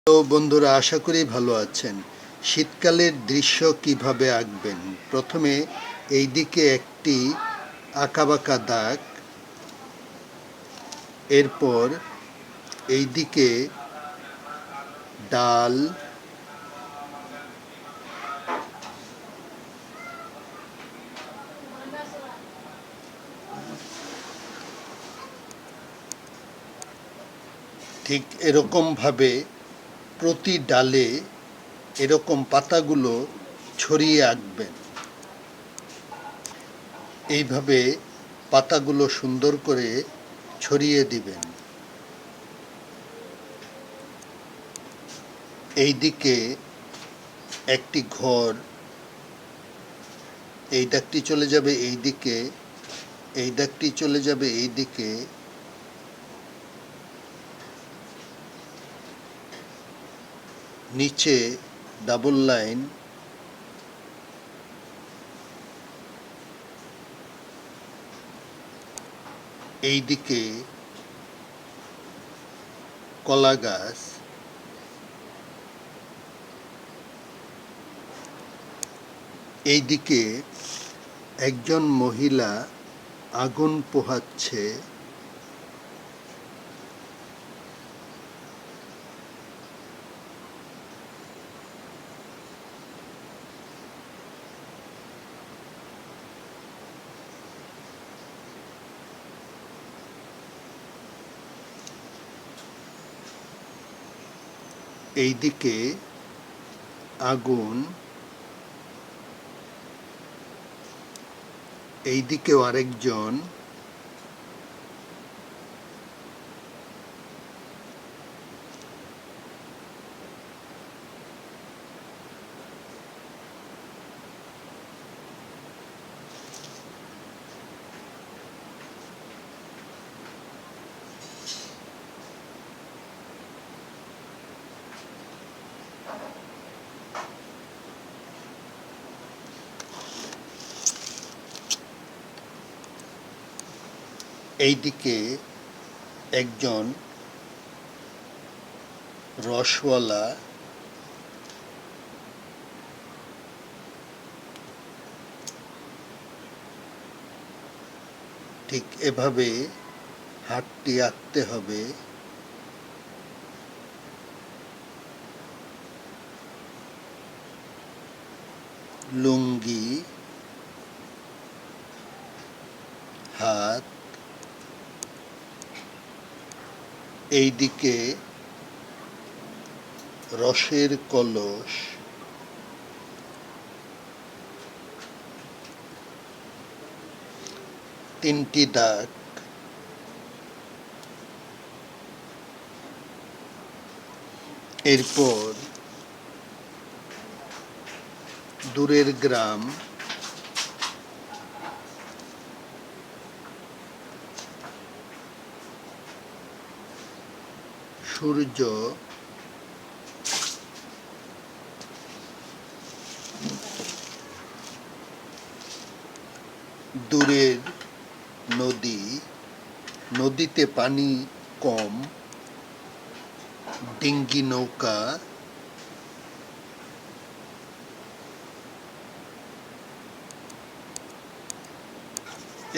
তো বন্ধুরা, আশা করি ভালো আছেন। শীতকালের দৃশ্য কিভাবে আঁকবেন? প্রথমে এই দিকে একটি আঁকাবাঁকা দাগ, এরপর এই দিকে ডাল, ঠিক এরকমভাবে প্রতি ডালে এরকম পাতাগুলো ছড়িয়ে আঁকবেন। এইভাবে পাতাগুলো সুন্দর করে ছড়িয়ে দিবেন। এই দিকে একটি ঘর, এই দাগটি চলে যাবে এই দিকে, এই দাগটি চলে যাবে এই দিকে, নিচে ডাবল লাইন, এই দিকে কলা গাছ, এই দিকে একজন মহিলা আগুন পোহাচ্ছে, এই দিকে আগুন, এই দিকেও আরেকজন, এই দিকে একজন রসওয়ালা, ঠিক এভাবে হাতটি আঁকতে হবে। লুঙ্গি, হাত, এই দিকে রসের কলস, তিনটি দাগ, এরপর দূরের গ্রাম, সূর্য, দূরের নদী, নদীতে পানি কম, ডিঙ্গি নৌকা,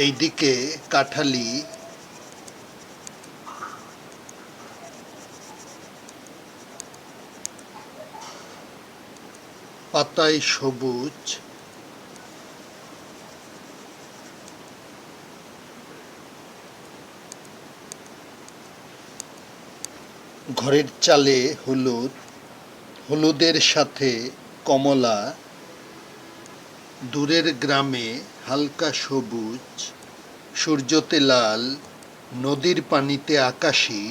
এইদিকে কাঠালি, পাতায় সবুজ, ঘরের চালে হলুদ, হলুদের সাথে কমলা, দূরের গ্রামে হালকা সবুজ, সূর্যতে লাল, নদীর পানিতে আকাশী,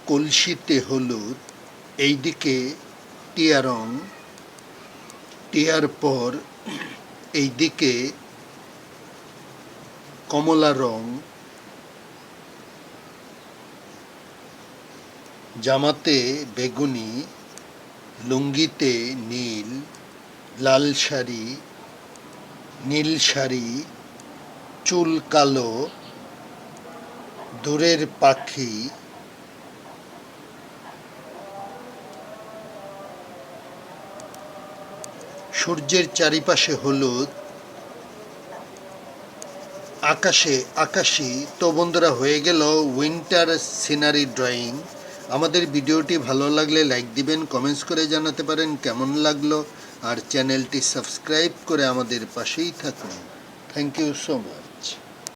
কলসিতে হলুদ, এইদিকে টিয়া রং, টিয়ার পর এইদিকে কমলা রং, জামাতে বেগুনি, লুঙ্গিতে নীল, লাল শাড়ি, নীল শাড়ি, চুল কালো, দূরের পাখি, সূর্যের চারিপাশে হলুদ, আকাশে আকাশি। তো বন্ধুরা, হয়ে গেল উইন্টার সিনারি ড্রয়িং। আমাদের ভিডিওটি ভালো লাগলে লাইক দিবেন, কমেন্টস করে জানাতে পারেন কেমন লাগলো, আর চ্যানেলটি সাবস্ক্রাইব করে আমাদের পাশেই থাকুন। Thank you so much.